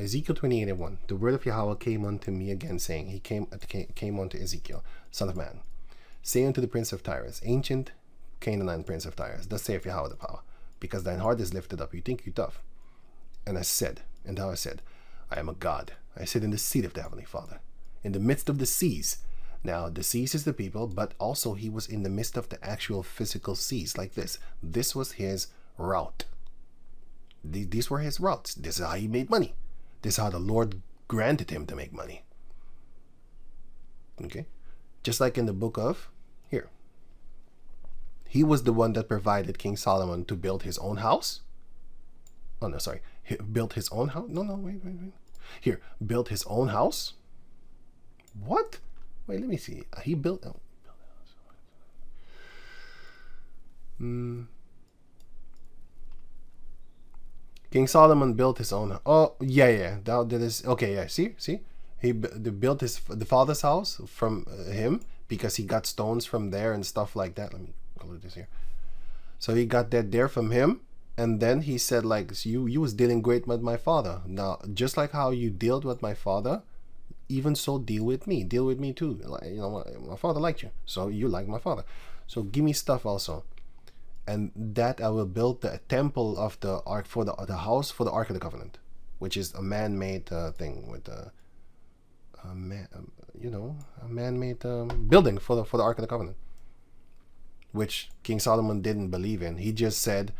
Ezekiel 28:1. The word of Yahweh came unto me again, saying, he came unto Ezekiel, son of man, say unto the prince of Tyre, ancient Canaanite prince of Tyre, thus saith Yahweh the power, because thine heart is lifted up, you think you tough. And thou hast said, I am a God. I sit in the seat of the Heavenly Father, in the midst of the seas. Now, the seas is the people, but also he was in the midst of the actual physical seas, like this. This was his route. These were his routes. This is how he made money. This is how the Lord granted him to make money. Okay? Just like in the book of, here. He was the one that provided King Solomon to build his own house. Oh, no, sorry. He built his own house? No, wait. Here, built his own house? What? Wait, let me see. He built... Oh, King Solomon built his own... Oh, yeah. That is... Okay, yeah. See? He built the father's house from him because he got stones from there and stuff like that. Let me color this here. So he got that there from him. And then he said, like, you was dealing great with my father. Now, just like how you dealt with my father, even so deal with me. Deal with me too. Like, you know, my father liked you, so you like my father. So give me stuff also. And that I will build the temple of the ark for the house for the Ark of the Covenant, which is a man-made thing with a man-made building for the Ark of the Covenant, which King Solomon didn't believe in. He just said,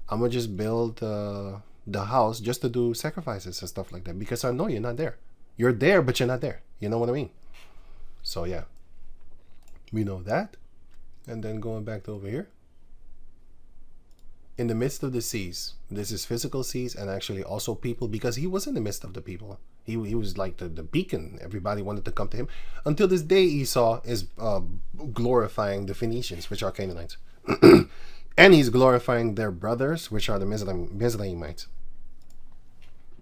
I'm gonna just build the house just to do sacrifices and stuff like that, because I know you're not there. You're there, but you're not there. You know what I mean? So yeah, we know that. And then going back to over here, in the midst of the seas, this is physical seas and actually also people, because he was in the midst of the people. He was like the beacon. Everybody wanted to come to him. Until this day, Esau is glorifying the Phoenicians, which are Canaanites. And he's glorifying their brothers, which are the Mizraimites.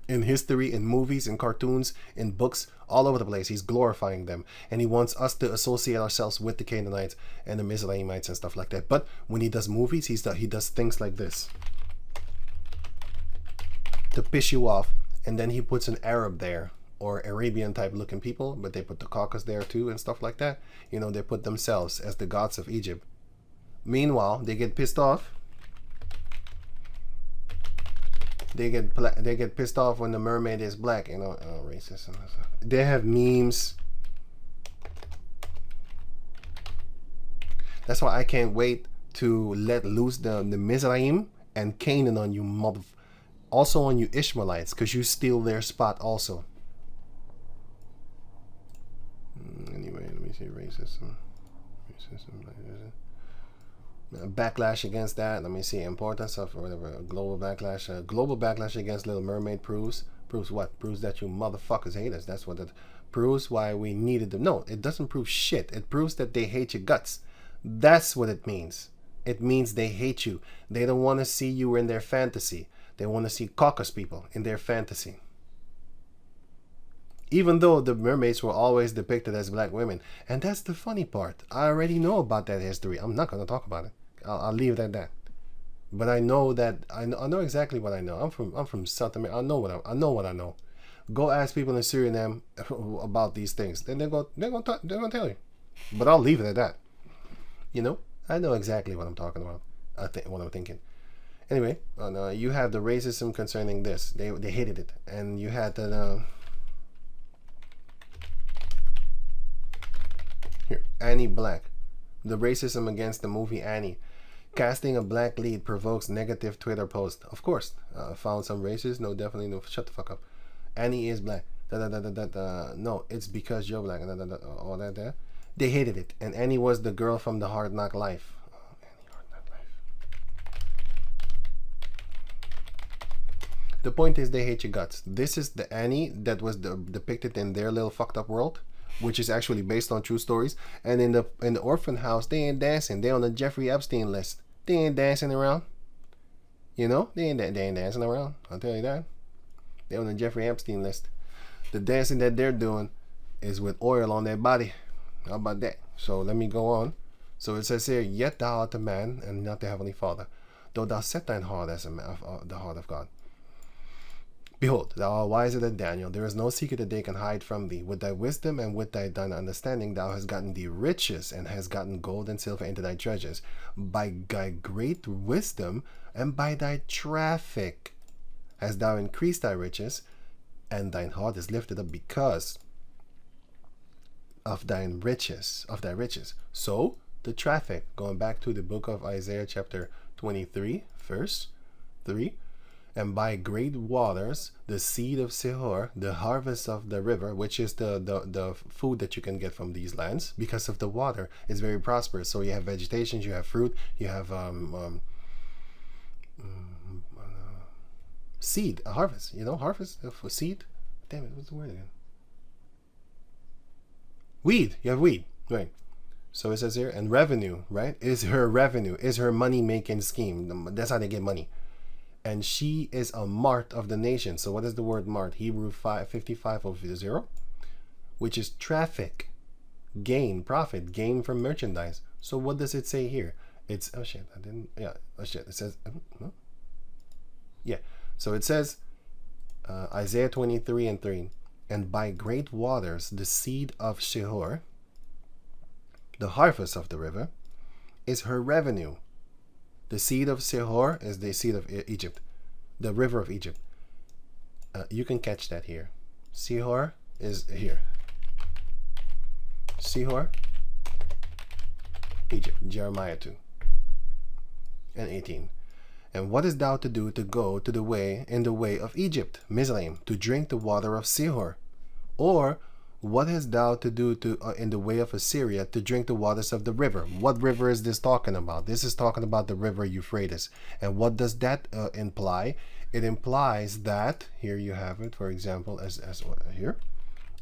In history, in movies, in cartoons, in books, all over the place, he's glorifying them. And he wants us to associate ourselves with the Canaanites and the Mizraimites and stuff like that. But when he does movies, he does things like this to piss you off. And then he puts an Arab there, or Arabian type looking people, but they put the Caucasus there too and stuff like that. You know, they put themselves as the gods of Egypt. Meanwhile, they get pissed off. They get pissed off when the mermaid is black. You know, racism. They have memes. That's why I can't wait to let loose the Mizraim and Canaan on you, also on you Ishmaelites, because you steal their spot also. Anyway, let me see racism. Backlash against that. Let me see. Importance of whatever. Global backlash. Global backlash against Little Mermaid proves what? Proves that you motherfuckers hate us. That's what it proves. Why we needed them. No, it doesn't prove shit. It proves that they hate your guts. That's what it means. It means they hate you. They don't want to see you in their fantasy. They want to see Caucasus people in their fantasy. Even though the mermaids were always depicted as black women. And that's the funny part. I already know about that history. I'm not going to talk about it. I'll leave it at that. But I know that I know exactly what I know. I'm from South America. I know what I know. Go ask people in Suriname about these things. Then they're gonna tell you. But I'll leave it at that. You know, I know exactly what I'm talking about. What I'm thinking. Anyway, you have the racism concerning this. They hated it, and you had the. Here, Annie Black. The racism against the movie Annie. Casting a black lead provokes negative Twitter post. Of course. Found some racist? No, definitely no. Shut the fuck up. Annie is black. No, it's because you're black. All that there. They hated it. And Annie was the girl from the Hard Knock Life. The point is they hate your guts. This is the Annie that was depicted in their little fucked up world, which is actually based on true stories. And in the orphan house, they ain't dancing. They on the Jeffrey Epstein list. They ain't dancing around. You know, they ain't dancing around. I'll tell you that. They on the Jeffrey Epstein list. The dancing that they're doing is with oil on their body. How about that? So let me go on. So it says here, yet thou art a man and not the heavenly Father, though thou set thine heart as the heart of God. Behold, thou art wiser than Daniel. There is no secret that they can hide from thee. With thy wisdom and with thy done understanding, thou hast gotten thee riches, and hast gotten gold and silver into thy treasures. By thy great wisdom and by thy traffic hast thou increased thy riches, and thine heart is lifted up because of thy riches. So the traffic, going back to the book of Isaiah chapter 23, verse 3. And by great waters, the seed of Sihor, the harvest of the river, which is the food that you can get from these lands, because of the water, is very prosperous. So you have vegetation, you have fruit, you have seed, a harvest. Harvest of seed. Damn it, what's the word again? Weed. You have weed, right? So it says here, and revenue, right? Is her revenue, is her money-making scheme. That's how they get money. And she is a mart of the nation. So what is the word mart? Hebrew 55:0, which is traffic, gain, profit, gain from merchandise. So what does it say here? It's, it says, no? Yeah. So it says, Isaiah 23:3, and by great waters, the seed of Shihor, the harvest of the river, is her revenue. The seed of Sihor is the seed of Egypt, the river of Egypt. You can catch that here. Sihor is here. Sihor, Egypt, Jeremiah 2 and 18. And what is thou to do to go to the way in the way of Egypt, Mizraim, to drink the water of Sihor? Or what hast thou to do in the way of Assyria to drink the waters of the river? What river is this talking about? This is talking about the river Euphrates. And what does that imply? It implies that, here you have it, for example, as here,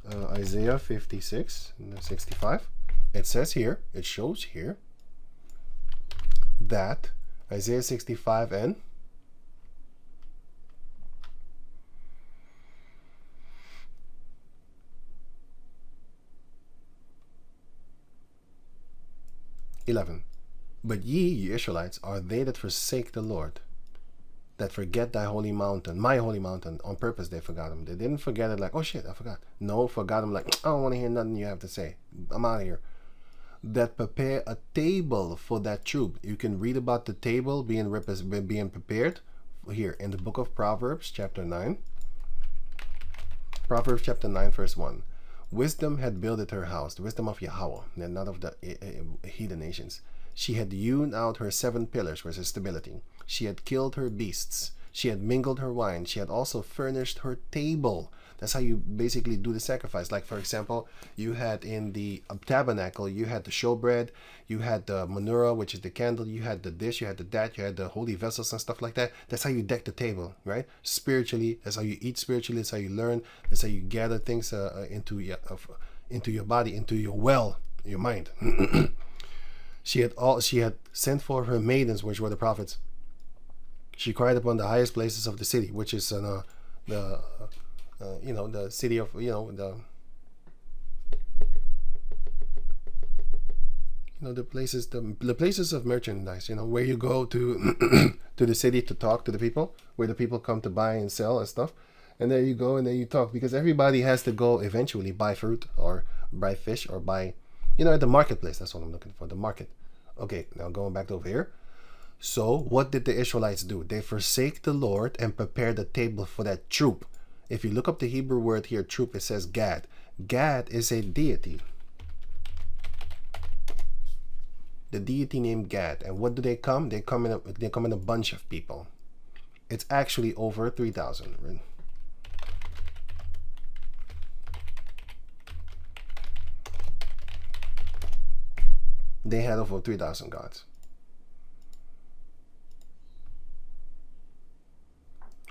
Isaiah 56:65. It says here, it shows here, that Isaiah 65 and 11. But ye Israelites, are they that forsake the Lord, that forget thy holy mountain, my holy mountain. On purpose they forgot him. They didn't forget it like, oh shit, I forgot. No, forgot him like, I don't want to hear nothing you have to say. I'm out of here. That prepare a table for that troop. You can read about the table being prepared here in the book of Proverbs chapter 9. Proverbs chapter 9 verse 1. Wisdom had builded her house, the wisdom of Yahweh, and not of the heathen nations. She had hewn out her 7 pillars, which is stability. She had killed her beasts. She had mingled her wine. She had also furnished her table. That's how you basically do the sacrifice. Like, for example, you had in the tabernacle, you had the showbread, you had the menorah, which is the candle, you had the dish, you had the you had the holy vessels and stuff like that. That's how you deck the table, right? Spiritually, that's how you eat spiritually. That's how you learn. That's how you gather things into your body, into your mind. She had sent for her maidens, which were the prophets. She cried upon the highest places of the city, which is the city of the places of merchandise, where you go to to the city to talk to the people, where the people come to buy and sell and stuff. And there you go, and then you talk, because everybody has to go eventually buy fruit or buy fish or buy, at the marketplace. That's what I'm looking for, the market. Okay, now going back over here. So what did the Israelites do? They forsake the Lord and prepare the table for that troop. If you look up the Hebrew word here, troop, it says Gad. Gad is a deity. The deity named Gad. And what do they come? They come in a bunch of people. It's actually over 3,000. They had over 3,000 gods.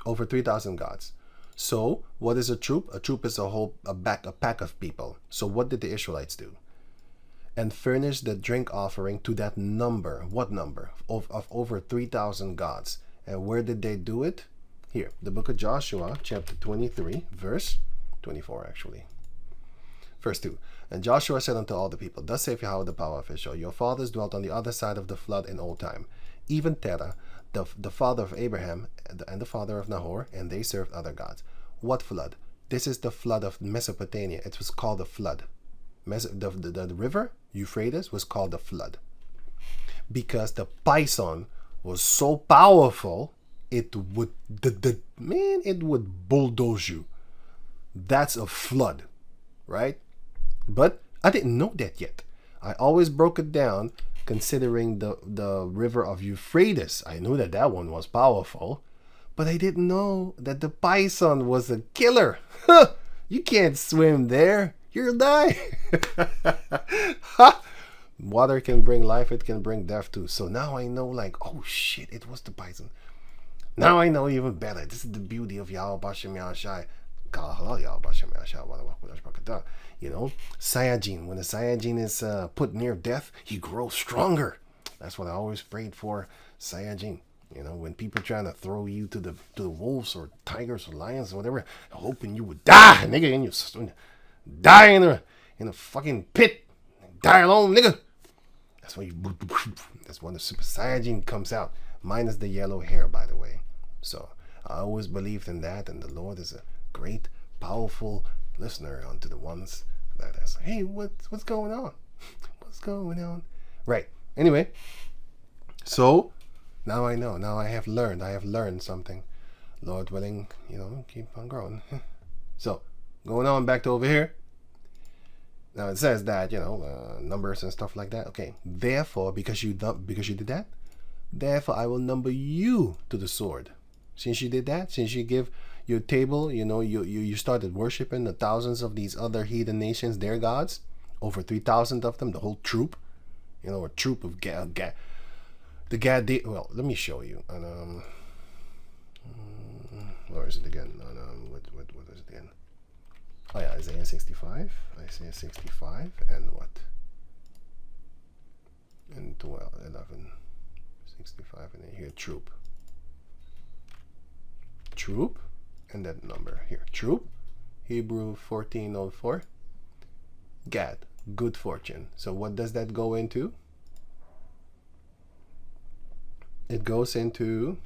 Over 3,000 gods. So what is a troop? A troop is a pack of people. So what did the Israelites do? And furnish the drink offering to that number. What number? Of over 3,000 gods. And where did they do it? Here, the book of Joshua, chapter 23, verse 24 actually. Verse 2. And Joshua said unto all the people, Thus saith Yahweh the power of Israel, your fathers dwelt on the other side of the flood in old time, even Terah, the father of Abraham and the father of Nahor, and they served other gods. What flood? This is the flood of Mesopotamia. It was called the flood. The river Euphrates was called the flood because the Python was so powerful, it would it would bulldoze you. That's a flood, right? But I didn't know that yet. I always broke it down considering the river of Euphrates. I knew that that one was powerful, but I didn't know that the Python was a killer. You can't swim there. You'll die. Water can bring life. It can bring death too. So now I know, like, oh shit, it was the Python. Now I know even better. This is the beauty of Yahweh Bashem Yahshai. You know, Saiyajin. When the Saiyajin is put near death, he grows stronger. That's what I always prayed for, Saiyajin. You know, when people trying to throw you to the wolves or tigers or lions or whatever, hoping you would die, nigga, and you die in a fucking pit, die alone, nigga. That's when that's when the Super Saiyajin comes out, minus the yellow hair, by the way. So I always believed in that, and the Lord is a great, powerful listener unto the ones that ask, hey, what's going on? What's going on? Right. Anyway, so now I know. Now I have learned something. Lord willing, you know, keep on growing. So going on back to over here. Now it says that, you know, numbers and stuff like that. Okay. Therefore, because you did that, therefore I will number you to the sword. Since you did that, since you give your table, you know, you started worshiping the thousands of these other heathen nations, their gods, over 3,000 of them, the whole troop, you know, a troop of Gad. The Gad, well, let me show you. And, where is it again? What is it again? Oh yeah, Isaiah 65. Isaiah 65 and what? And 12, 11, 65, and then here, troop. Troop, and that number here. Troop, Hebrew 1404. Gad, good fortune. So what does that go into? It goes into,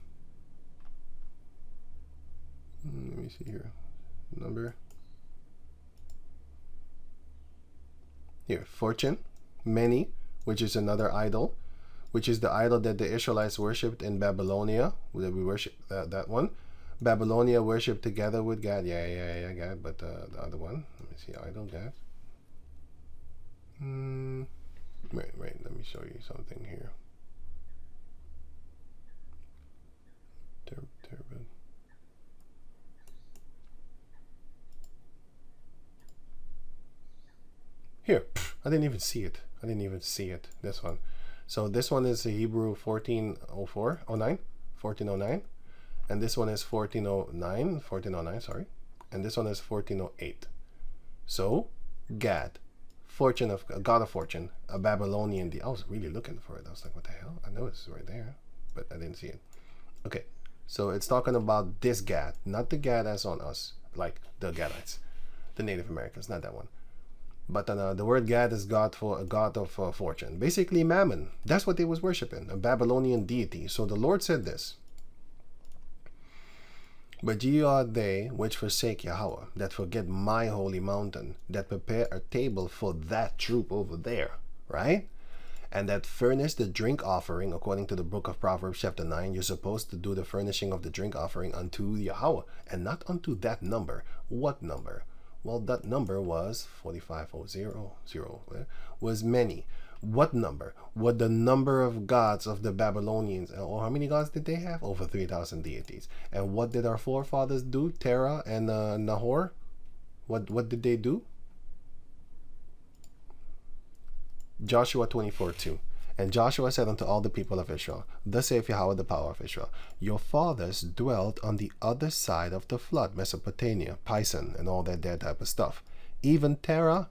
let me see here, number. Here, fortune, many, which is another idol, which is the idol that the Israelites worshipped in Babylonia. That we worship that one. Babylonia worshipped together with God. Yeah, God. But the other one, let me see, idol, God. Wait, let me show you something here. Terrible. Here, I didn't even see it. This one. So this one is the Hebrew 1409, and this one is 1409, sorry, and this one is 1408. So Gad, fortune of God of fortune, a Babylonian. I was really looking for it. I was like, what the hell? I know it's right there, but I didn't see it. Okay, so it's talking about this Gad, not the Gad as on us, like the Gadites, the Native Americans, not that one. But the word Gad is a god of fortune. Basically Mammon. That's what they was worshiping, a Babylonian deity. So the Lord said this. But ye are they which forsake Yahweh, that forget my holy mountain, that prepare a table for that troop over there, right? And that furnish the drink offering, according to the book of Proverbs chapter 9, you're supposed to do the furnishing of the drink offering unto Yahweh, and not unto that number. What number? Well, that number was 45000, was many. What number? What the number of gods of the Babylonians, or how many gods did they have? Over 3,000 deities. And what did our forefathers do? Terah and Nahor? What did they do? Joshua 24:2. And Joshua said unto all the people of Israel, thus saith Yahweh the power of Israel, your fathers dwelt on the other side of the flood, Mesopotamia, Pison, and all that type of stuff. Even Terah,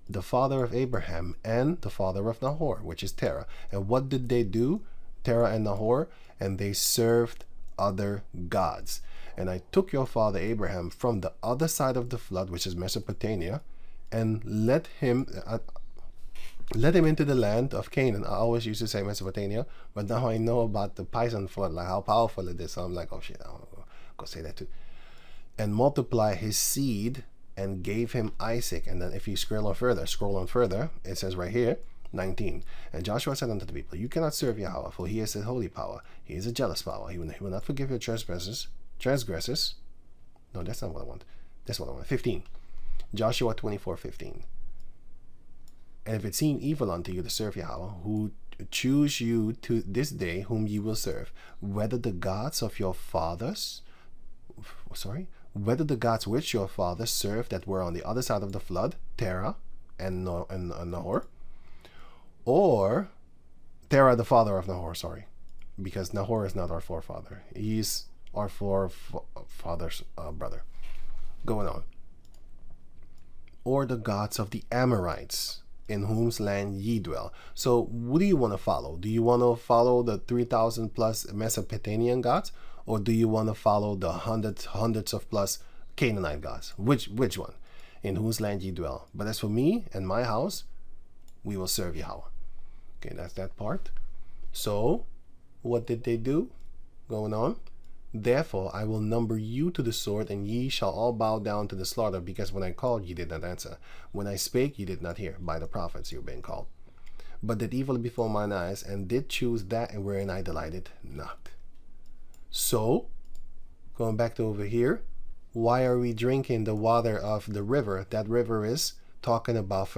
the father of Abraham, and the father of Nahor, which is Terah. And what did they do? Terah and Nahor, and they served other gods. And I took your father Abraham from the other side of the flood, which is Mesopotamia, and led him into the land of Canaan. I always used to say Mesopotamia, but now I know about the Pison flood, like how powerful it is. So I'm like, oh shit, I'll go say that too. and multiply his seed, and gave him Isaac. And then if you scroll on further, it says right here, 19. And Joshua said unto the people, you cannot serve Yahweh, for he is a holy power. He is a jealous power. He will not forgive your transgresses. No, that's not what I want. That's what I want. 15. Joshua 24:15. And if it seem evil unto you to serve Yahweh, who choose you to this day whom ye will serve, whether the gods which your fathers served that were on the other side of the flood, Tyre and Nahor, or Terah, the father of Nahor, because Nahor is not our forefather. He's our forefather's brother. Going on. Or the gods of the Amorites, in whose land ye dwell. So what do you want to follow? Do you want to follow the 3,000 plus Mesopotamian gods? Or do you want to follow the hundreds of plus Canaanite gods? Which one? In whose land ye dwell. But as for me and my house, we will serve Yahweh. Okay, that's that part. So, what did they do? Going on. Therefore, I will number you to the sword, and ye shall all bow down to the slaughter, because when I called, ye did not answer. When I spake, ye did not hear. By the prophets you are being called. But did evil before mine eyes, and did choose that and wherein I delighted not. So, going back to over here, why are we drinking the water of the river? That river is talking about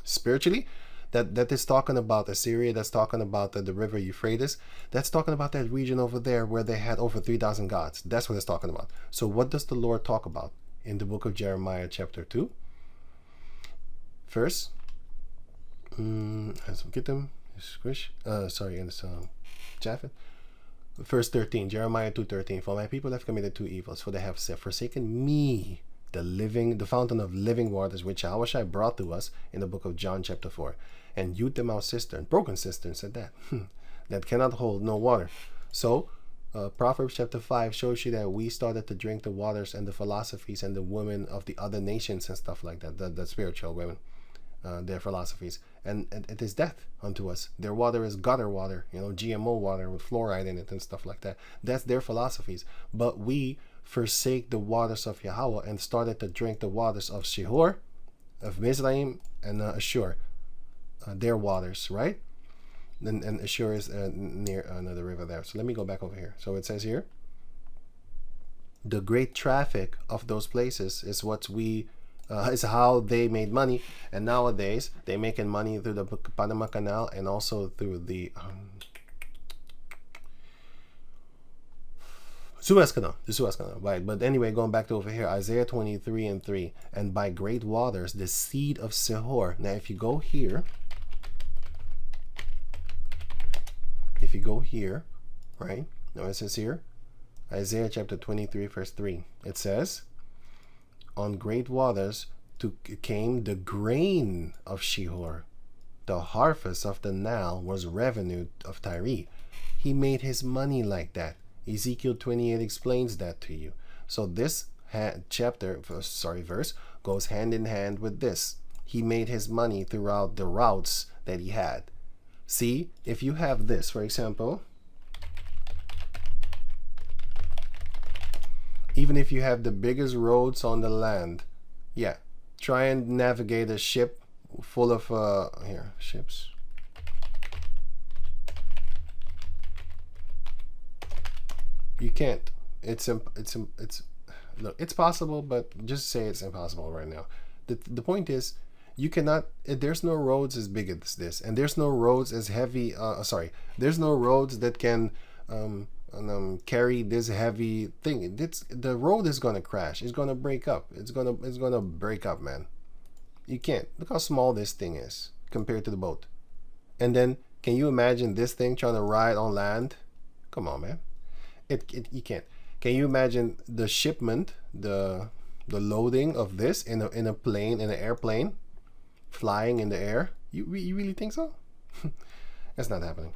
spiritually. That is talking about Assyria. That's talking about the river Euphrates. That's talking about that region over there where they had over 3,000 gods. That's what it's talking about. So what does the Lord talk about in the book of Jeremiah chapter 2? First, get them. Cush. Japhet. Verse 13, Jeremiah 2:13. For my people have committed two evils, for they have forsaken me, the fountain of living waters, which Yahweh brought to us in the book of John chapter 4, and used them out cistern, broken cisterns at that, that cannot hold no water. So Proverbs chapter 5 shows you that we started to drink the waters and the philosophies and the women of the other nations and stuff like that, the spiritual women, their philosophies, and it is death unto us. Their water is gutter water, GMO water with fluoride in it and stuff like that. That's their philosophies. But we forsake the waters of Yahweh and started to drink the waters of Shihor, of Mizraim, and Ashur, their waters, right? And Ashur is near the river there. So let me go back over here. So it says here, the great traffic of those places is what is how they made money. And nowadays they're making money through the Panama Canal and also through the Suez Canal, right? But anyway, going back to over here, Isaiah 23:3, and by great waters, the seed of Sihor. Now, if you go here, right? Now it says here, Isaiah chapter 23, verse 3. It says, on great waters came the grain of Shihor. The harvest of the Nile was revenue of Tyre. He made his money like that. Ezekiel 28 explains that to you. So this verse goes hand in hand with this. He made his money throughout the routes that he had. See, if you have this, for example, even if you have the biggest roads on the land, try and navigate a ship full of ships. You can't. It's possible, but just say it's impossible right now. The point is, you cannot. There's no roads as big as this, and there's no roads as heavy. There's no roads that can carry this heavy thing. The road is gonna crash. It's gonna break up. It's gonna break up, man. You can't. Look how small this thing is compared to the boat. And then, can you imagine this thing trying to ride on land? Come on, man. You can't. Can you imagine the shipment, the loading of this in a plane, in an airplane, flying in the air? You really think so? That's not happening.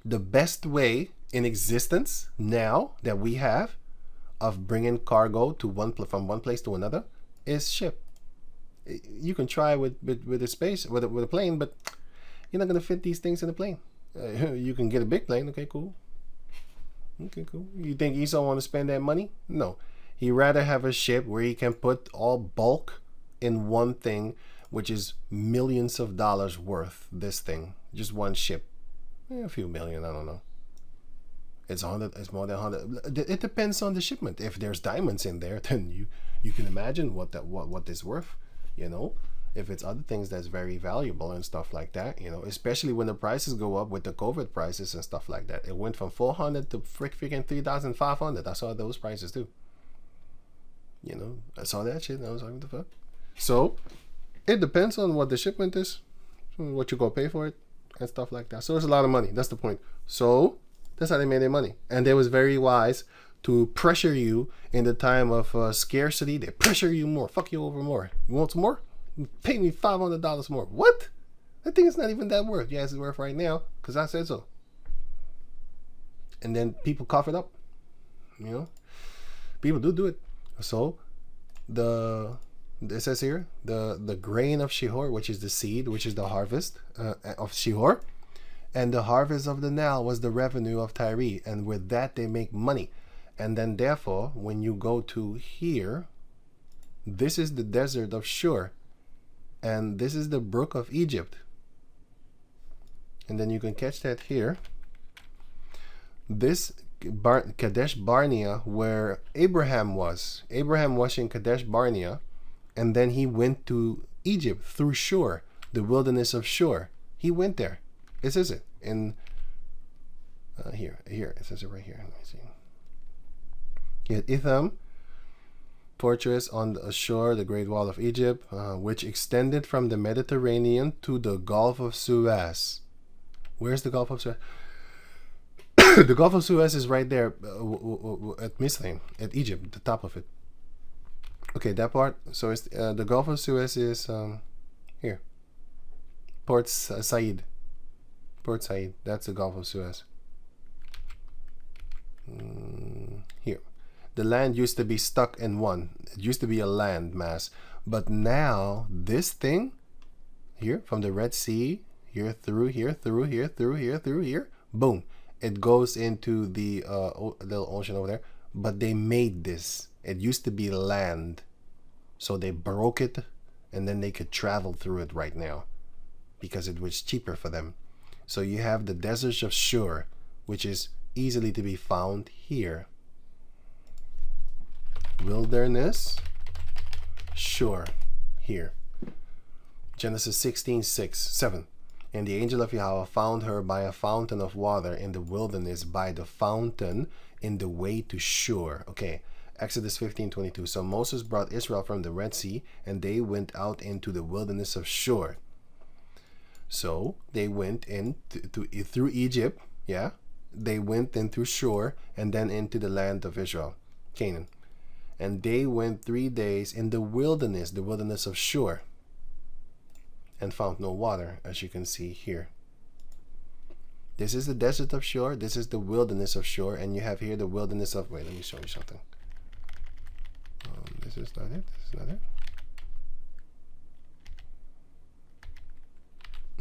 The best way in existence now that we have of bringing cargo to from one place to another is ship. You can try with a plane, but you're not gonna fit these things in a plane. You can get a big plane, okay, cool. Okay, cool. You think Esau want to spend that money? No. He rather have a ship where he can put all bulk in one thing, which is millions of dollars worth. This thing, just one ship, a few million. I don't know. It's 100. It's more than 100. It depends on the shipment. If there's diamonds in there, then you can imagine what this worth. You know, if it's other things that's very valuable and stuff like that. You know, especially when the prices go up with the COVID prices and stuff like that. It went from 400 to freaking 3,500. I saw those prices too. You know, I saw that shit and I was like, what the fuck? So it depends on what the shipment is, what you go pay for it, and stuff like that. So it's a lot of money. That's the point. So that's how they made their money. And they was very wise to pressure you in the time of scarcity. They pressure you more. Fuck you over more. You want some more? Pay me $500 more. What? That thing is not even that worth. Yeah, it's worth right now because I said so. And then people cough it up. You know, people do it. So it says here the grain of Shihor, which is the seed, which is the harvest of Shihor, and the harvest of the Nile was the revenue of Tyre, and with that they make money. And then therefore, when you go to here, this is the desert of Shur, and this is the brook of Egypt. And then you can catch that here. This Kadesh Barnea, where Abraham was. Abraham was in Kadesh Barnea, and then he went to Egypt through Shur, the wilderness of Shur. He went there. This is it in here. It says it right here. Let me see. HEATHEN, fortress on the shore, the Great Wall of Egypt, which extended from the Mediterranean to the Gulf of Suez. Where's the Gulf of Suez? The Gulf of Suez is right there at Misraim, at Egypt, the top of it. Okay, that part. So it's the Gulf of Suez is here. Port Said. Port Said. That's the Gulf of Suez. Here. The land used to be stuck in one. It used to be a land mass. But now, this thing, here, from the Red Sea, here, through here, through here, through here, through here, boom. It goes into the little ocean over there. But they made this. It used to be land. So they broke it, and then they could travel through it right now. Because it was cheaper for them. So you have the deserts of Shur, which is easily to be found here. Wilderness, Shur, here. Genesis 16:6-7. And the angel of Yahweh found her by a fountain of water in the wilderness, by the fountain in the way to Shur. Okay, Exodus 15:22. So Moses brought Israel from the Red Sea, and they went out into the wilderness of Shur. So they went in through Egypt, yeah. They went in through Shur, and then into the land of Israel, Canaan. And they went 3 days in the wilderness of Shur, and found no water, as you can see here. This is the desert of Shur. This is the wilderness of Shur, and you have here the wilderness of. Wait, let me show you something. This is not it. This is not it.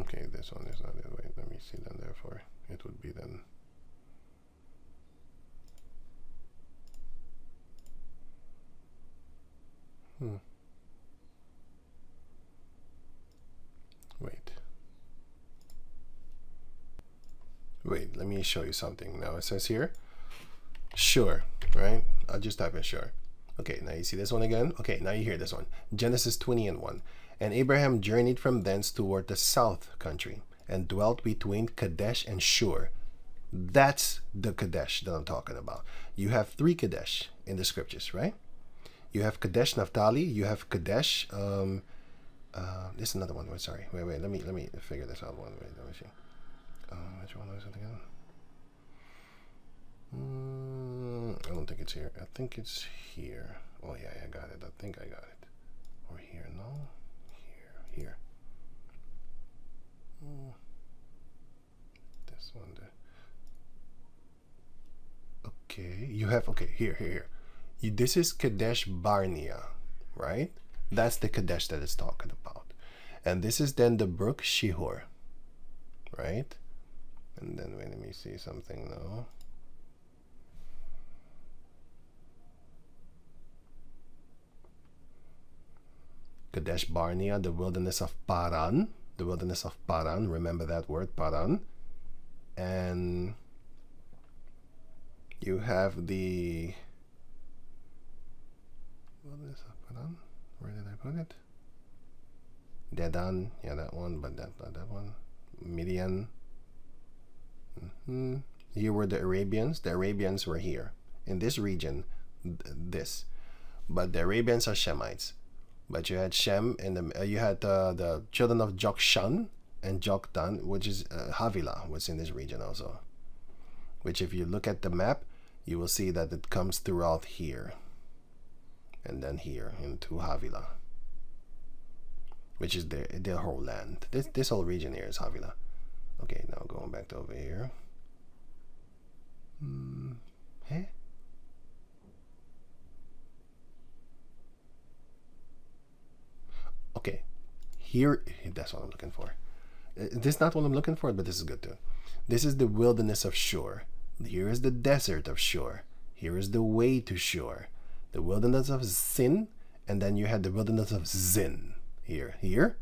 Okay, this one is not it. Wait, let me see then. Therefore, it would be then. Wait, let me show you something. Now it says here, Shur, right? I'll just type in Shur. Okay, now you see this one again. Okay, now you hear this one. Genesis 20:1. And Abraham journeyed from thence toward the south country, and dwelt between Kadesh and Shur. That's the Kadesh that I'm talking about. You have 3 Kadesh in the scriptures, right? You have Kadesh Naphtali. You have Kadesh. This is another one. Wait, sorry. Wait. Let me figure this out. Wait, let me see. Which one was it again? I don't think it's here. I think it's here. Oh yeah, I got it. I think I got it. Or here? No. Here. This one there. Okay, you have. Okay, here. This is Kadesh Barnea, right? That's the Kadesh that it's talking about. And this is then the brook Shihor, right? And then wait, let me see something now. Kadesh Barnea, the wilderness of Paran. The wilderness of Paran. Remember that word, Paran. And you have the wilderness of Paran. Where did I put it? Dedan. Yeah, that one, but not that one. Midian. Here were the Arabians. The Arabians were here in this region, this, but the Arabians are Shemites. But you had Shem, and you had the children of Jokshan and Joktan, which is Havilah, was in this region also. Which, if you look at the map, you will see that it comes throughout here, and then here into Havilah, which is their whole land. This whole region here is Havilah. Okay, now going back to over here. Okay, here, that's what I'm looking for. This is not what I'm looking for, but this is good too. This is the wilderness of Shur. Here is the desert of Shur. Here is the way to Shur. The wilderness of Sin, and then you had the wilderness of Zin. Here,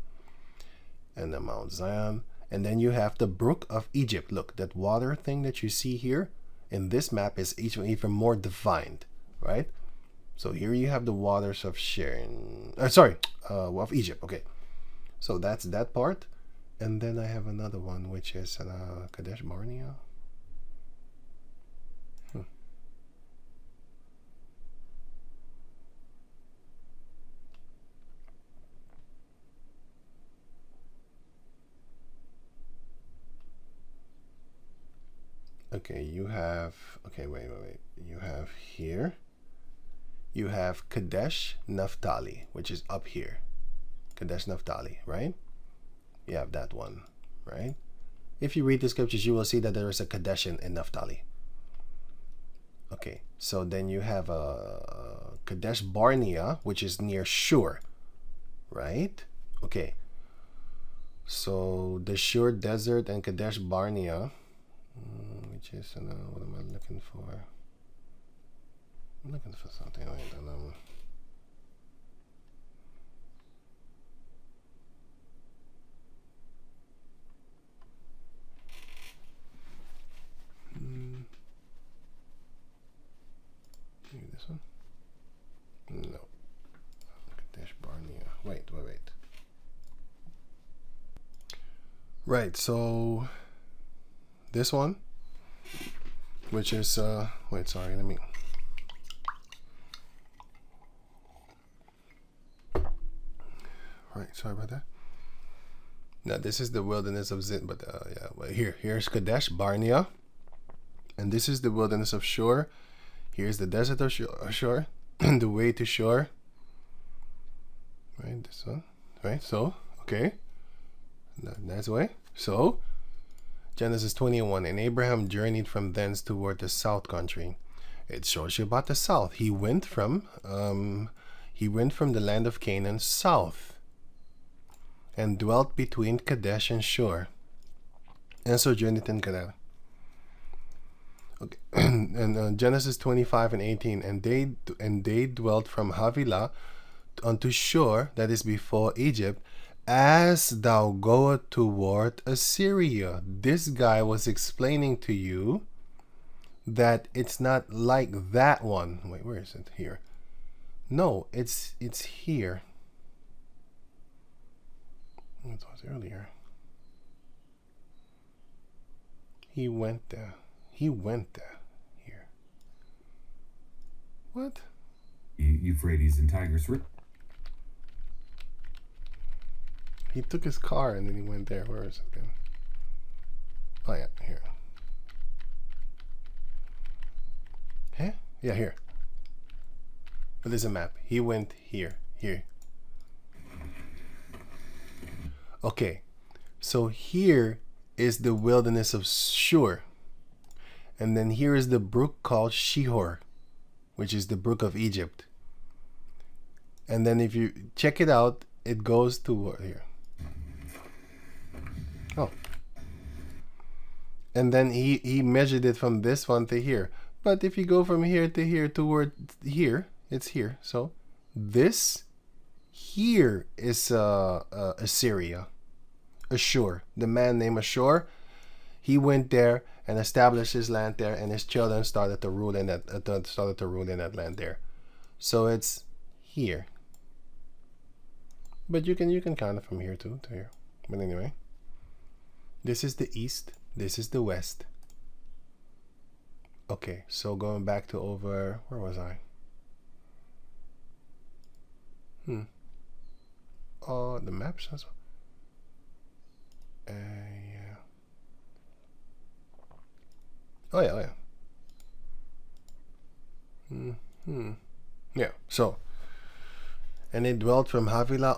and the Mount Zion. And then you have the brook of Egypt. Look, that water thing that you see here in this map is even more defined, right? So here you have the waters of of Egypt. Okay, so that's that part. And then I have another one, which is Kadesh Barnea. Okay, you have, okay, wait. You have here, you have Kadesh Naphtali, which is up here. Kadesh Naphtali, right? You have that one, right? If you read the scriptures, you will see that there is a Kadesh in Naphtali. Okay, so then you have a Kadesh Barnea, which is near Shur, right? Okay, so the Shur Desert and Kadesh Barnea, which is, what am I looking for? I'm looking for something like that. Maybe this one? No. Kadesh Barnea. Wait. Right, so this one, which is wait, sorry, let me, right, sorry about that. Now this is the wilderness of Zin, but yeah, well, here's Kadesh Barnea, and this is the wilderness of Shur. Here's the desert of Shur, and the way to Shur, right, this one, right? So okay, that's the way. So Genesis 21, and Abraham journeyed from thence toward the south country. It shows you about the south. He went from the land of Canaan south, and dwelt between Kadesh and Shur, and sojourned in Canaan. Okay, and Genesis 25 and 18, and they dwelt from Havilah unto Shur, that is before Egypt, as thou goest toward Assyria. This guy was explaining to you that it's not like that one. Wait, where is it? Here. No, it's here. It was earlier. He went there. Here. What? Euphrates and Tigris. He took his car and then he went there. Where is it again? Oh yeah, here. Huh? Yeah, here. But there's a map. He went here. Okay, so here is the wilderness of Shur. And then here is the brook called Shihor, which is the brook of Egypt. And then if you check it out, it goes to here. Oh. And then he measured it from this one to here. But if you go from here to here toward here, it's here. So this Here is Assyria, Ashur. The man named Ashur, he went there and established his land there, and his children started to rule in that land there. So it's here. But you can count it from here to here. But anyway, this is the east. This is the west. Okay, so going back to over, where was I? Oh, the maps as well. Yeah. Oh yeah. Yeah. So, and it dwelt from Havilah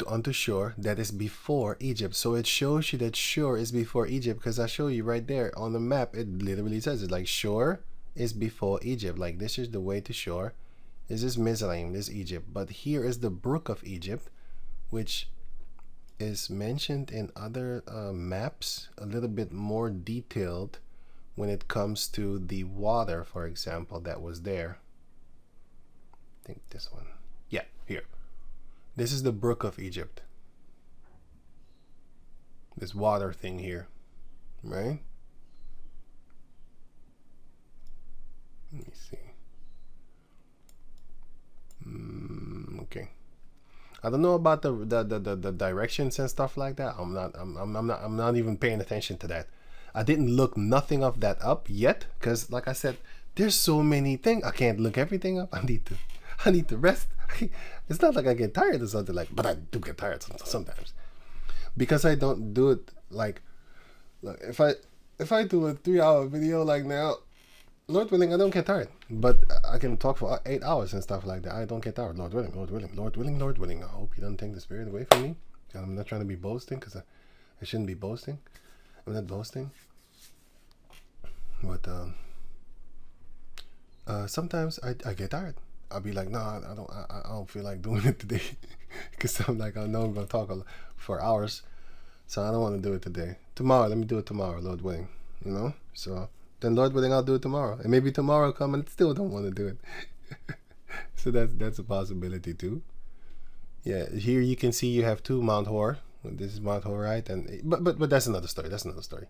unto Shur, that is before Egypt. So it shows you that Shur is before Egypt, because I show you right there on the map. It literally says it, like Shur is before Egypt. Like this is the way to Shur. This is Mizraim, this is Egypt. But here is the brook of Egypt, which is mentioned in other maps, a little bit more detailed when it comes to the water, for example, that was there. I think this one. Yeah, here. This is the brook of Egypt. This water thing here, right? Let me see. Okay. I don't know about the directions and stuff like that. I'm not even paying attention to that. I didn't look nothing of that up yet, because like I said, there's so many things. I can't look everything up. I need to rest. It's not like I get tired or something, like, but I do get tired sometimes, because I don't do it like if I do a 3-hour video like now, Lord willing, I don't get tired. But I can talk for 8 hours and stuff like that. I don't get tired. Lord willing, Lord willing, Lord willing, Lord willing. I hope you don't take the spirit away from me. I'm not trying to be boasting, because I shouldn't be boasting. I'm not boasting. But sometimes I get tired. I'll be like, no, I don't feel like doing it today, because I'm like, I know I'm gonna talk for hours, so I don't want to do it today. Tomorrow, let me do it tomorrow, Lord willing. You know, so then Lord willing, I'll do it tomorrow, and maybe tomorrow will come and still don't want to do it. So that's a possibility too. Yeah, here you can see you have two Mount Hor. This is Mount Hor, right? And but that's another story. That's another story.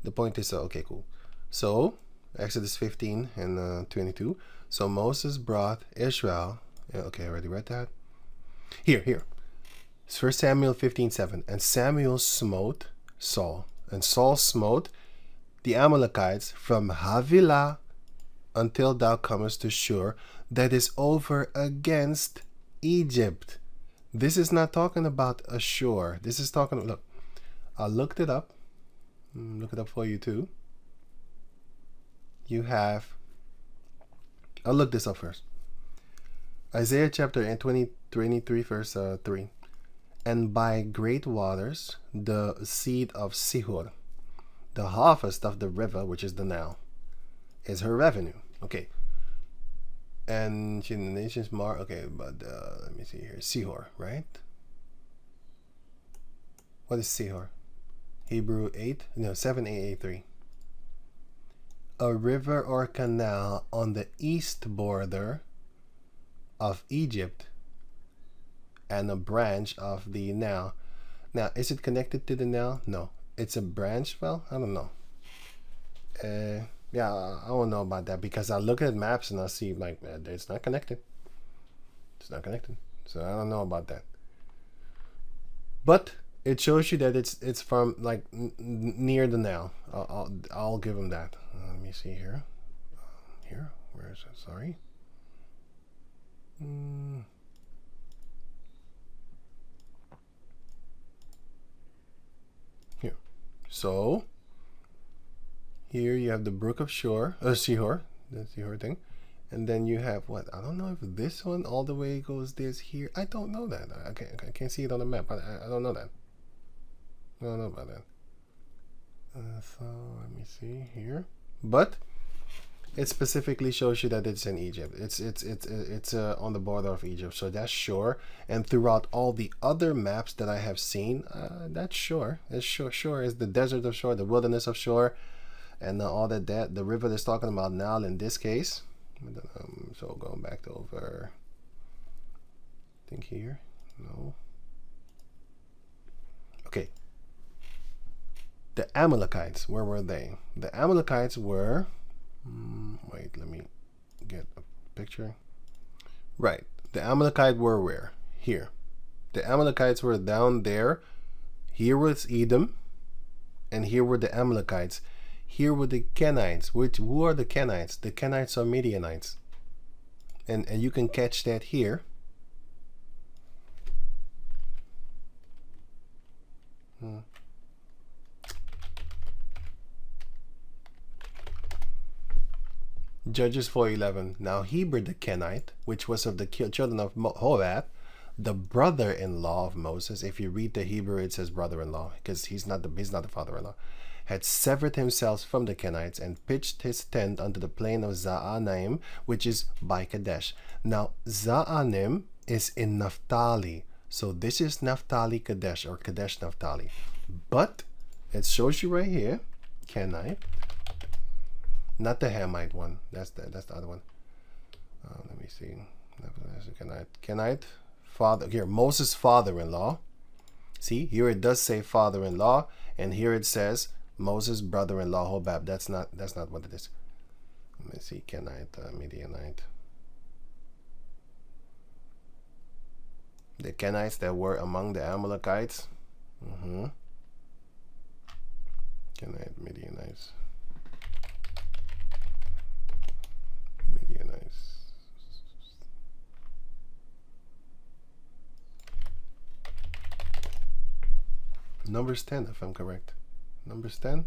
The point is, okay, cool. So Exodus 15 and 22. So Moses brought Israel. Okay, I already read that. Here. 1 Samuel 15:7. And Samuel smote Saul, and Saul smote the Amalekites from Havilah until thou comest to Shur, that is over against Egypt. This is not talking about Ashur. This is talking, look, I looked it up. Look it up for you too. You have, I'll look this up first. Isaiah chapter 23 verse 3. And by great waters, the seed of Sihor, the harvest of the river, which is the Nile, is her revenue. Okay. And the nations mar. Okay, but let me see here. Sihor, right? What is Sihor? Hebrew 7:883. A river or canal on the east border of Egypt, and a branch of the Nile. Now, is it connected to the Nile? No. It's a branch? Well, I don't know. Yeah, I don't know about that, because I look at maps and I see, like, it's not connected. It's not connected. So I don't know about that. But it shows you that it's from, like, near the Nile. I'll give them that. Let me see here. Here? Where is it? Sorry. Here. So here you have the brook of Sihor, the Sihor thing, and then you have what? I don't know if this one all the way goes this here. I don't know that. I can't see it on the map. I don't know that. I don't know about that. So let me see here. But it specifically shows you that it's in Egypt. It's on the border of Egypt. So that's Shur. And throughout all the other maps that I have seen, that's Shur. Shur is the desert of Shur, the wilderness of Shur, and all that the river that's talking about Nile in this case. So going back to over. think here. No. Okay. The Amalekites, where were they? The Amalekites were... wait, let me get a picture. Right. The Amalekites were where? Here. The Amalekites were down there. Here was Edom. And here were the Amalekites. Here were the Canaanites. Who are the Canaanites? The Canaanites are Midianites. And you can catch that here. Judges 4:11. Now Heber the Kenite, which was of the children of Hobab, the brother-in-law of Moses. If you read the Hebrew, it says brother-in-law, because he's not the father-in-law. Had severed himself from the Kenites and pitched his tent unto the plain of Zaanaim, which is by Kadesh. Now Zaanaim is in Naphtali, so this is Naphtali Kadesh, or Kadesh Naphtali. But it shows you right here, Kenite, not the Hamite one. That's the other one. Let me see. Kenite, father. Here, Moses' father-in-law. See, here it does say father-in-law, and here it says Moses' brother-in-law Hobab. That's not what it is. Let me see. Kenite, Midianite. The Kenites that were among the Amalekites. Kenite, Midianites. Numbers 10, if I'm correct. Numbers 10?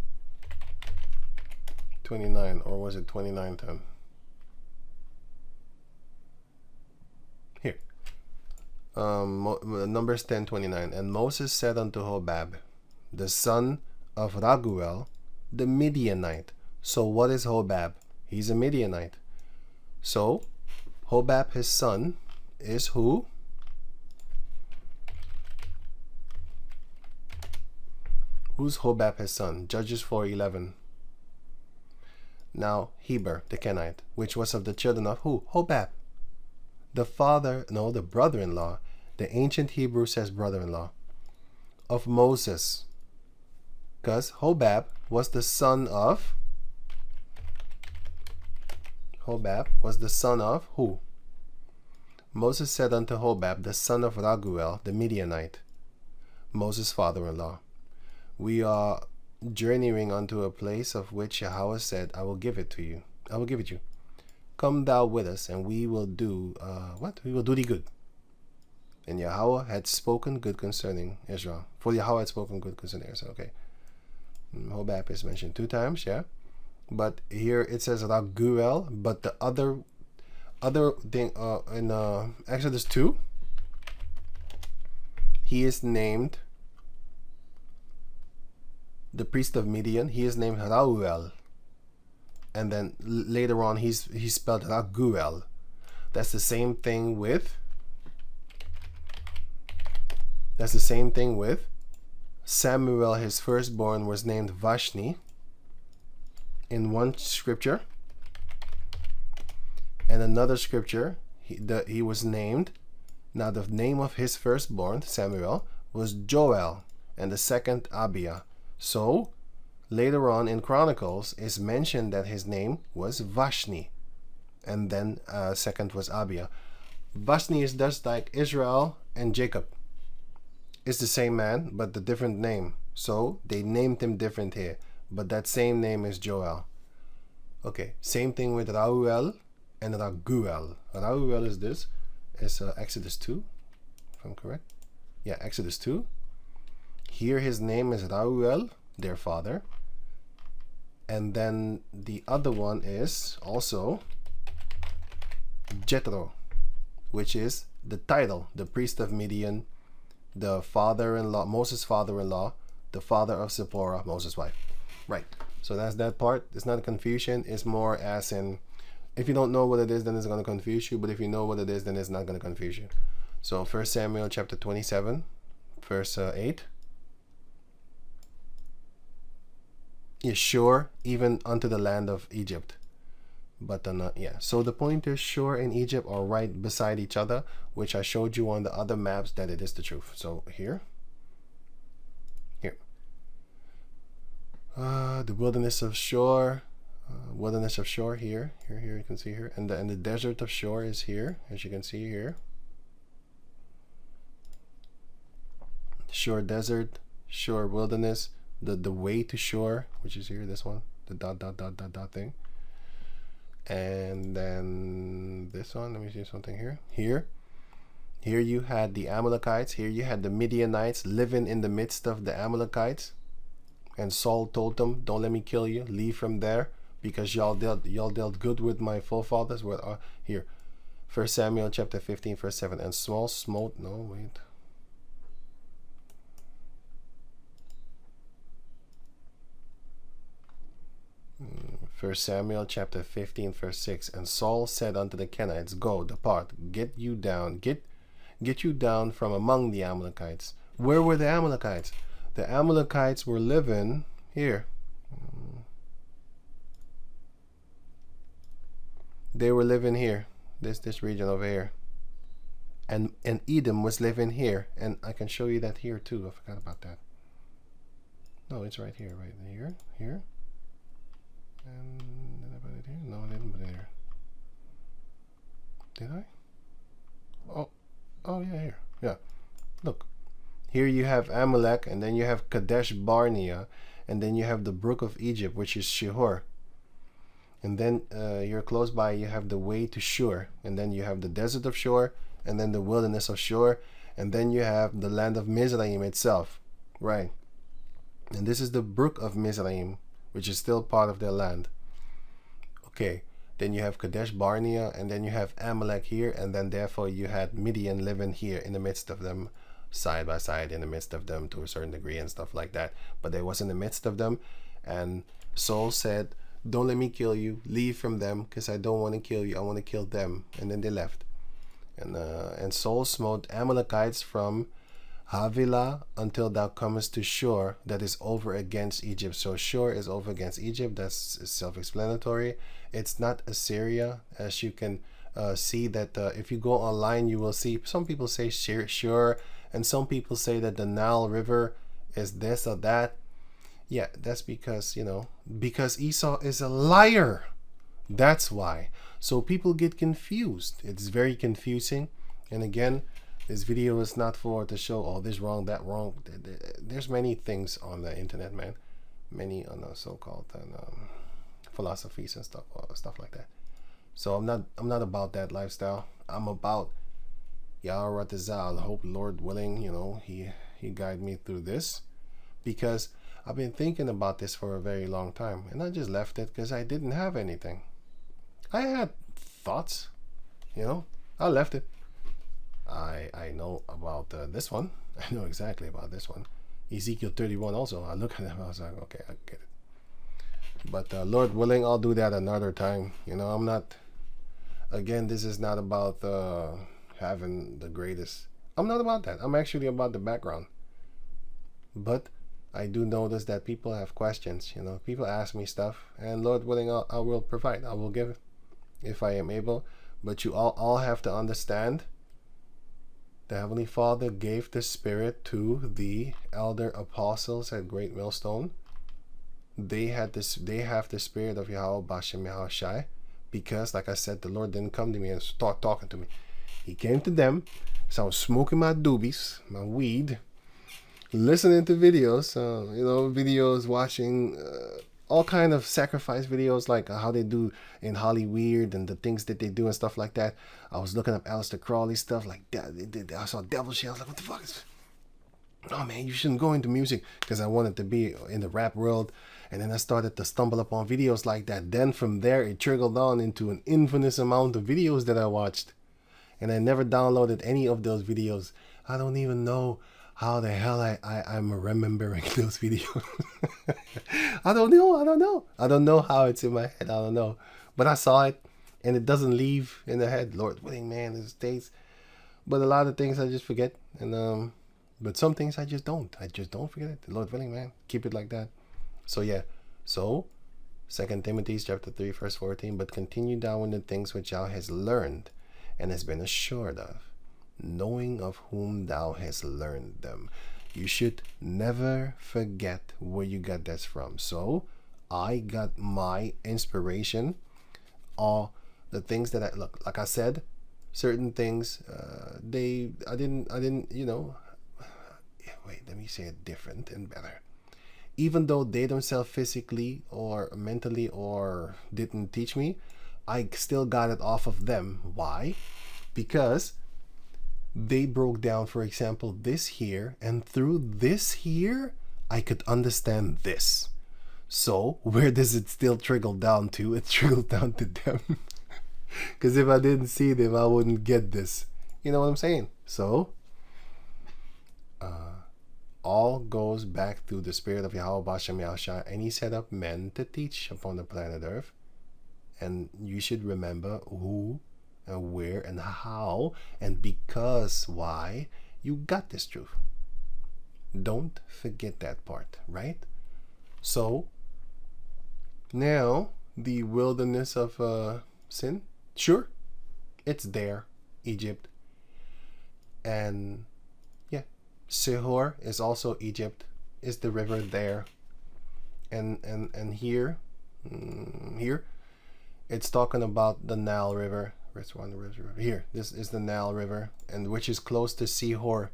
29, or was it 29:10? Here. Numbers 10:29. And Moses said unto Hobab, the son of Raguel, the Midianite. So what is Hobab? He's a Midianite. So Hobab, his son, is who? Who's Hobab, his son? Judges 4:11. Now Heber the Kenite, which was of the children of who? Hobab. The brother-in-law. The ancient Hebrew says brother-in-law of Moses, because Hobab was the son of who? Moses said unto Hobab, the son of Raguel, the Midianite, Moses' father-in-law, we are journeying unto a place of which Yahweh said, I will give it to you. I will give it you. Come thou with us, and we will do We will do thee good. And Yahweh had spoken good concerning Israel. For Yahweh had spoken good concerning Israel. Okay. Hobab is mentioned 2 times, yeah. But here it says Raguel, but the other thing in Exodus 2, he is named the priest of Midian. He is named Rauel, and then later on he's spelled Raguel. That's the same thing with Samuel. His firstborn was named Vashni in one scripture, and another scripture he was named. Now the name of his firstborn Samuel was Joel, and the second Abiah. So later on in Chronicles is mentioned that his name was Vashni, and then second was Abiah. Vashni is just like Israel and Jacob. It's the same man, but the different name. So they named him different here, but that same name is Joel. Okay, same thing with Rauel and Raguel. Rauel is this. It's Exodus 2, if I'm correct. Yeah, Exodus 2. Here his name is Rauel, their father. And then the other one is also Jethro, which is the title, the priest of Midian, the father-in-law, Moses' father-in-law, the father of Zipporah, Moses' wife. Right. So that's that part. It's not a confusion. It's more as in, if you don't know what it is, then it's going to confuse you. But if you know what it is, then it's not going to confuse you. So 1 Samuel chapter 27, verse 8. Is sure even unto the land of Egypt. But yeah, so the point is, Shur and Egypt are right beside each other, which I showed you on the other maps that it is the truth. So here, the wilderness of Shur, here you can see here, and the desert of Shur is here, as you can see here. Shur desert, Shur wilderness, the way to Shur, which is here, this one, the dot thing. And then this one, let me see something here. Here you had the Amalekites. Here you had the Midianites living in the midst of the Amalekites. And Saul told them, don't let me kill you. Leave from there, because y'all dealt good with my forefathers. With here, 1 Samuel chapter 15, verse 7. And Saul smote. No, wait. First Samuel chapter 15 verse 6. And Saul said unto the Canaanites, go, depart, get you down from among the Amalekites. Where were the Amalekites? The Amalekites were living here. They were living here, this region over here. And Edom was living here. And I can show you that here too. I forgot about that. No, it's right here, right here. And did I put it here? No, I didn't put it here. Did I? Oh yeah, here. Yeah. Look. Here you have Amalek, and then you have Kadesh Barnea, and then you have the brook of Egypt, which is Shihor. And then you're close by, you have the way to Shur, and then you have the desert of Shur, and then the wilderness of Shur, and then you have the land of Mizraim itself. Right. And this is the brook of Mizraim, which is still part of their land. Okay, then you have Kadesh Barnea, and then you have Amalek here, and then therefore you had Midian living here in the midst of them, side by side in the midst of them to a certain degree and stuff like that. But they was in the midst of them, and Saul said, don't let me kill you, leave from them, because I don't want to kill you, I want to kill them. And then they left. And Saul smote Amalekites from Havilah until thou comest to Shur, that is over against Egypt. So Shur is over against Egypt. That's self-explanatory. It's not Assyria, as you can see that if you go online, you will see some people say Shur, and some people say that the Nile River is this or that. Yeah, that's because, because Esau is a liar. That's why. So people get confused. It's very confusing. And again, this video is not for to show, oh, this wrong, that wrong. There's many things on the internet, man. Many on the so-called philosophies and stuff like that. So I'm not about that lifestyle. I'm about Yahratazal. Hope Lord willing, he guide me through this, because I've been thinking about this for a very long time, and I just left it because I didn't have anything. I had thoughts, I left it. I know about this one. I know exactly about this one. Ezekiel 31 also. I look at it, I was like, okay, I get it. But Lord willing, I'll do that another time. I'm not, again, this is not about having the greatest. I'm not about that. I'm actually about the background. But I do notice that people have questions. People ask me stuff, and Lord willing, I will provide. I will give if I am able. But you all have to understand, the Heavenly Father gave the Spirit to the elder apostles at Great Millstone. They have the Spirit of Yahweh Bashem Yahushai, because, like I said, the Lord didn't come to me and start talking to me. He came to them. So I was smoking my doobies, my weed, listening to videos, videos, watching all kind of sacrifice videos, like how they do in Hollywood and the things that they do and stuff like that. I was looking up Aleister Crowley stuff like that. I saw devil shit. I was like, what the fuck is? Oh man, you shouldn't go into music, because I wanted to be in the rap world. And then I started to stumble upon videos like that. Then from there, it trickled on into an infinite amount of videos that I watched. And I never downloaded any of those videos. I don't even know how the hell I'm remembering those videos. I don't know. I don't know how it's in my head. I don't know. But I saw it, and it doesn't leave in the head. Lord willing, man, it stays. But a lot of things I just forget. And but some things I just don't. I just don't forget it. Lord willing, man, keep it like that. So yeah. So 2 Timothy chapter 3 verse 14, but continue thou in the things which thou hast learned and hast been assured of, knowing of whom thou hast learned them. You should never forget where you got this from. So I got my inspiration, all the things that I look, like I said, certain things I didn't wait, let me say it different and better. Even though they themselves physically or mentally or didn't teach me, I still got it off of them. Why? Because they broke down, for example, this here, and through this here I could understand this. So where does it still trickle down to? It trickled down to them. Because if I didn't see them, I wouldn't get this. You know what I'm saying? So all goes back to the spirit of Yahweh Bashem Yahshua, and he set up men to teach upon the planet Earth. And you should remember who and where and how and because why you got this truth. Don't forget that part, right? So now the wilderness of sin, sure, it's there, Egypt. And yeah, Sihor is also Egypt, is the river there. And here it's talking about the Nile River. Where's one river? Here, this is the Nile River, and which is close to Sihor.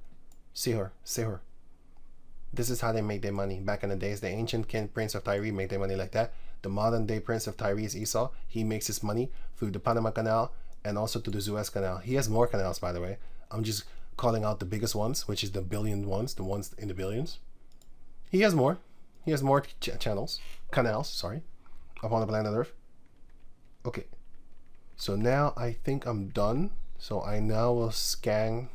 This is how they make their money. Back in the days, the ancient king prince of Tyre made their money like that. The modern day prince of Tyre is Esau. He makes his money through the Panama Canal and also to the Suez Canal. He has more canals, by the way. I'm just calling out the biggest ones, which is the billion ones, the ones in the billions. He has more. He has more canals, sorry, upon the planet Earth. Okay. So now I think I'm done. So I now will scan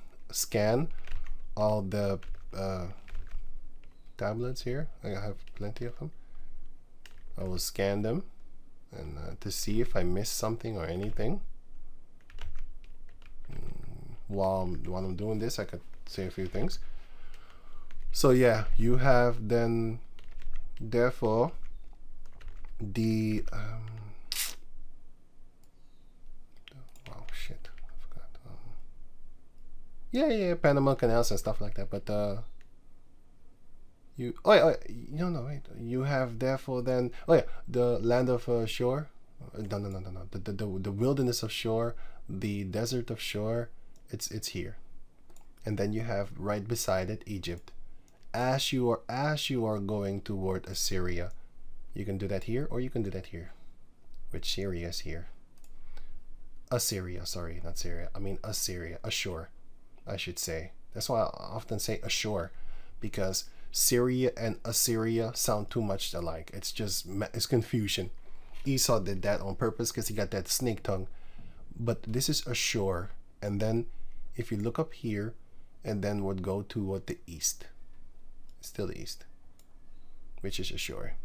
all the tablets here. I have plenty of them. I will scan them and to see if I missed something or anything. While I'm doing this, I could say a few things. So yeah, you have then therefore the yeah, Panama canals and stuff like that. But you you have therefore then the land of Shore. No. The wilderness of Shore, the desert of Shore. It's here, and then you have right beside it Egypt. As you are going toward Assyria, you can do that here, or you can do that here. Which Syria is here? Assyria, sorry, not Syria. I mean Assyria, Ashur, I should say. That's why I often say Ashur, because Syria and Assyria sound too much alike. It's confusion. Esau did that on purpose because he got that snake tongue. But this is Ashur, and then if you look up here, and then would go to what, the east. Still the east, which is Ashur.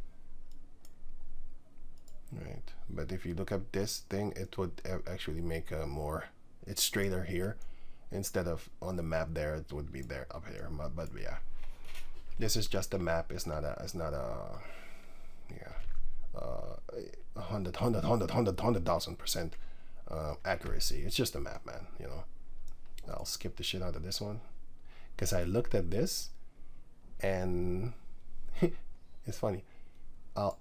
Right, but if you look up this thing, it would actually make a more, it's straighter here instead of on the map there. It would be there up here, but yeah, this is just a map. It's not a 100,000% accuracy. It's just a map, man. You know, I'll skip the shit out of this one because I looked at this and it's funny. I'll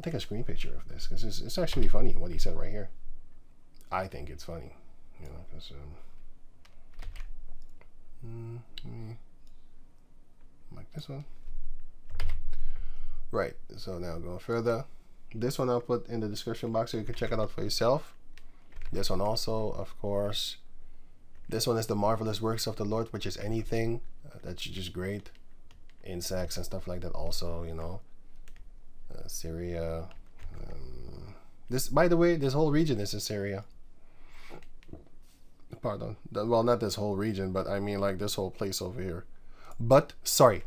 take a screen picture of this because it's actually funny what he said right here. I think it's funny, you know, because like this one. Right. So now going further, this one I'll put in the description box so you can check it out for yourself. This one also, of course. This one is the marvelous works of the Lord, which is anything that's just great, insects and stuff like that. Also, you know. Syria. This, by the way, this whole region is Assyria. Pardon. Well, not this whole region, but I mean like this whole place over here. But sorry,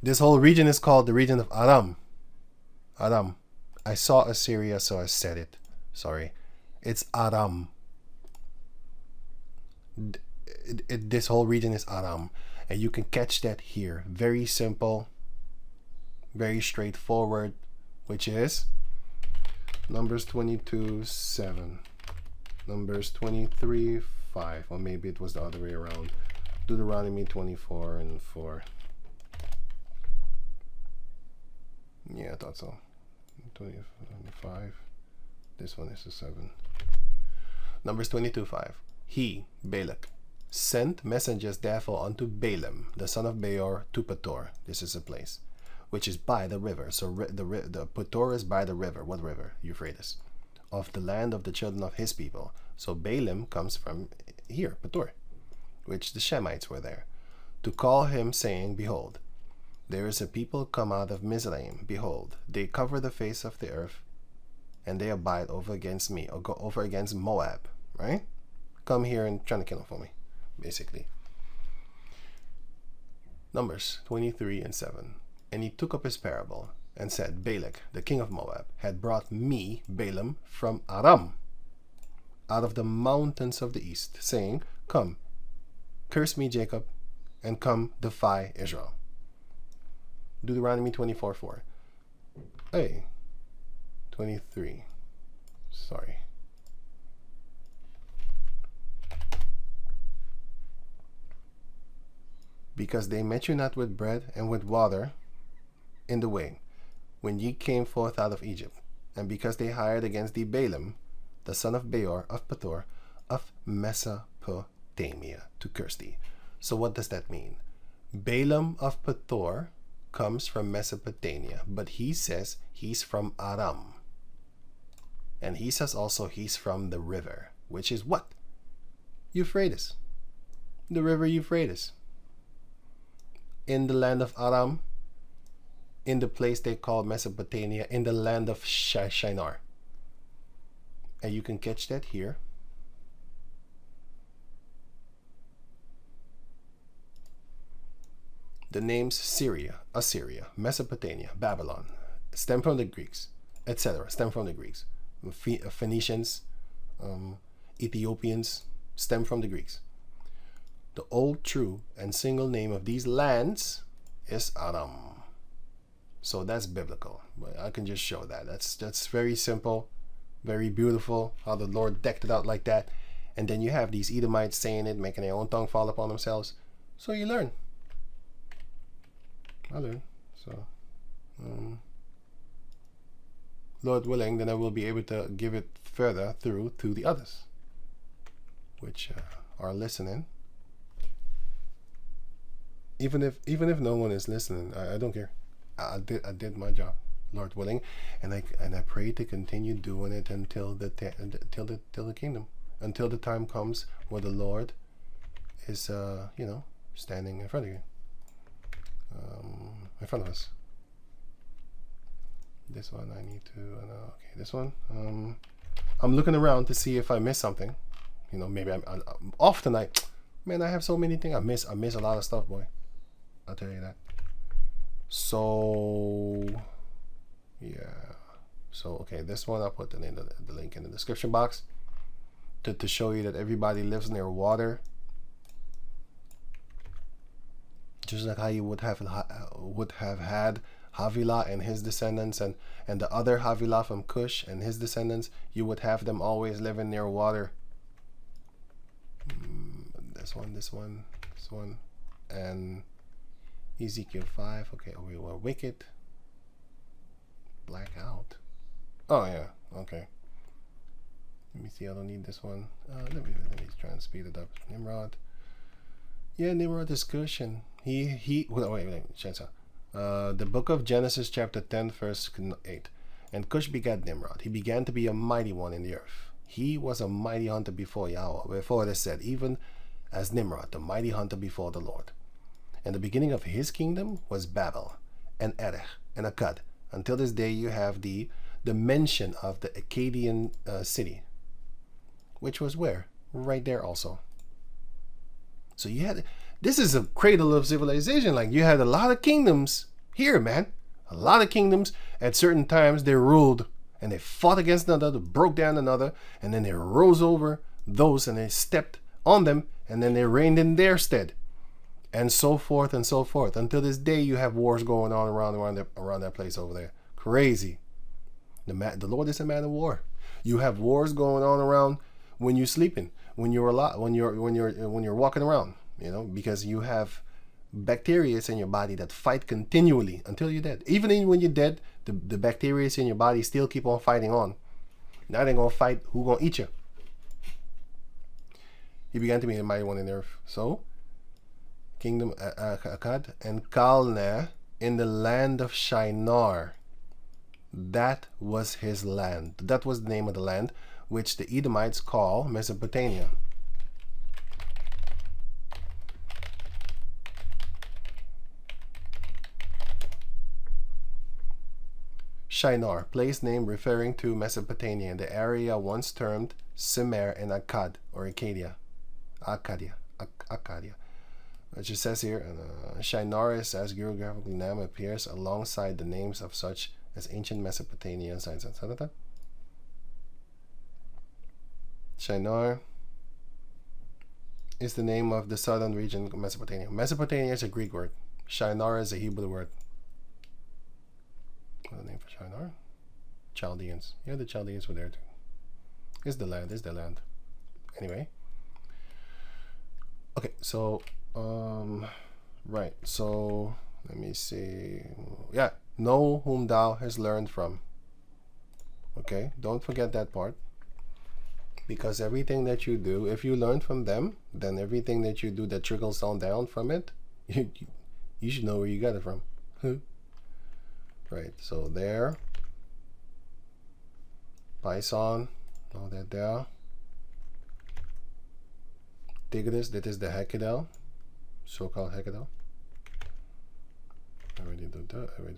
this whole region is called the region of Aram. Aram. I saw Assyria, so I said it. Sorry, it's Aram. This whole region is Aram, and you can catch that here. Very simple. Very straightforward, which is Numbers 22, 7. Numbers 23, 5. Or maybe it was the other way around. Deuteronomy 24 and 4. Yeah, I thought so. 25. This one is a 7. Numbers 22, 5. He, Balak, sent messengers therefore unto Balaam, the son of Beor, to Petor. This is a place which is by the river. So the Petor is by the river. What river? Euphrates. Of the land of the children of his people. So Balaam comes from here, Petor, which the Shemites were there, to call him, saying, Behold, there is a people come out of Mizraim. Behold, they cover the face of the earth, and they abide over against me, or go over against Moab, right? Come here and trying to kill them for me, basically. Numbers 23 and 7. And he took up his parable, and said, Balak, the king of Moab, had brought me, Balaam, from Aram, out of the mountains of the east, saying, Come, curse me, Jacob, and come, defy Israel. Deuteronomy 24, 4. Hey, 23. Sorry. Because they met you not with bread and with water in the way, when ye came forth out of Egypt, and because they hired against thee Balaam, the son of Beor of Petor, of Mesopotamia, to curse thee. So what does that mean? Balaam of Petor comes from Mesopotamia, but he says he's from Aram. And he says also he's from the river, which is what? Euphrates. The river Euphrates. In the land of Aram, in the place they call Mesopotamia, in the land of Shinar. And you can catch that here. The names Syria, Assyria, Mesopotamia, Babylon stem from the Greeks, etc. stem from the Greeks. Phoenicians, Ethiopians stem from the Greeks. The old, true, and single name of these lands is Aram. So that's biblical. But I can just show that. That's very simple, very beautiful, how the Lord decked it out like that. And then you have these Edomites saying it, making their own tongue fall upon themselves. So you learn. I learn. So, Lord willing, then I will be able to give it further through to the others, which are listening. Even if no one is listening, I don't care. I did my job, Lord willing, and I pray to continue doing it until the kingdom, until the time comes where the Lord is standing in front of you, in front of us. This one I need to okay, this one I'm looking around to see if I miss something. Maybe I'm off tonight. Man, I have so many things I miss a lot of stuff, boy. I'll tell you that. So yeah, so okay, this one I'll put the link in the description box to show you that everybody lives near water, just like how you would have had Havilah and his descendants, and the other Havilah from Cush and his descendants. You would have them always living near water. This one, and Ezekiel 5. Okay, we were wicked. Blackout. Oh yeah. Okay. Let me see. I don't need this one. Let me try and speed it up. Nimrod. Yeah, Nimrod is Cush, and he. Wait. The book of Genesis, chapter 10, verse 8. And Cush begat Nimrod. He began to be a mighty one in the earth. He was a mighty hunter before Yahweh. Wherefore it is said, even as Nimrod, the mighty hunter before the Lord. And the beginning of his kingdom was Babel, and Erech, and Accad. Until this day you have the mention of the Akkadian city, which was where? Right there also. So you had, this is a cradle of civilization. Like, you had a lot of kingdoms here, man. A lot of kingdoms. At certain times they ruled, and they fought against another, broke down another, and then they rose over those, and they stepped on them, and then they reigned in their stead. And so forth and so forth. Until this day, you have wars going on around that place over there. Crazy. The Lord is a man of war. You have wars going on around when you're sleeping, when you're when you're walking around, you know, because you have bacteria in your body that fight continually until you're dead. Even when you're dead, the bacteria in your body still keep on fighting on. Now they're gonna fight who gonna eat you. He began to be the mighty one in the earth. So, kingdom Accad and Calneh in the land of Shinar. That was his land. That was the name of the land which the Edomites call Mesopotamia. Shinar, place name referring to Mesopotamia, the area once termed Shinar and Accad, or Arcadia. Which it says here, Shinar is as geographical name appears alongside the names of such as ancient Mesopotamia. Shinar is the name of the southern region of Mesopotamia. Mesopotamia is a Greek word. Shinar is a Hebrew word. What's the name for Shinar? Chaldeans. Yeah, the Chaldeans were there too. It's the land. It's the land. Anyway. Okay, so right. So let me see. Yeah, know whom thou hast learned from. Okay, don't forget that part. Because everything that you do, if you learn from them, then everything that you do that trickles down from it, you should know where you got it from. Right, so there, Python, all that there. Tigris, that is the Hecadel, so-called Hecadel. I already did that. Let me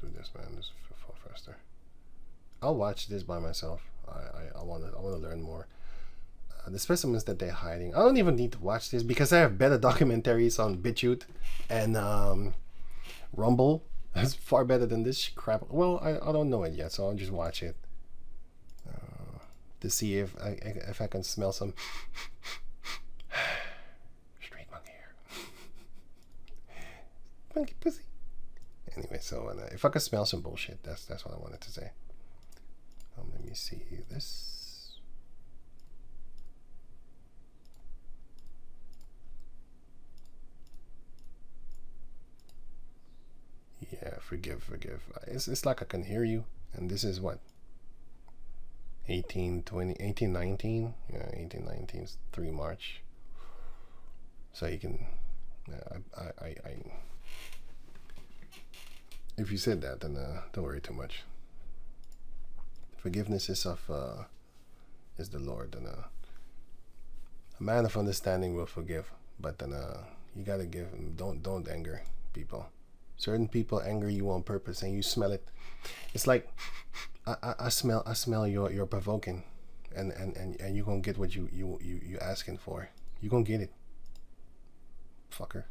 do this, man. This is far faster. I'll watch this by myself. I want to learn more. The specimens that they're hiding. I don't even need to watch this because I have better documentaries on BitChute and Rumble. That's far better than this crap. Well, I don't know it yet, so I'll just watch it to see if I can smell some straight monkey hair, monkey pussy. Anyway, so if I could smell some bullshit, that's what I wanted to say. Let me see this. Yeah, forgive. It's like I can hear you, and this is what? 1819? Yeah, 1819 is 3 March. So you can, if you said that, then don't worry too much. Forgiveness is the Lord, and a man of understanding will forgive, but then you gotta give. Don't anger people. Certain people anger you on purpose, and you smell it. It's like I smell you're provoking, and you gonna get what you asking for. You gonna get it, fucker.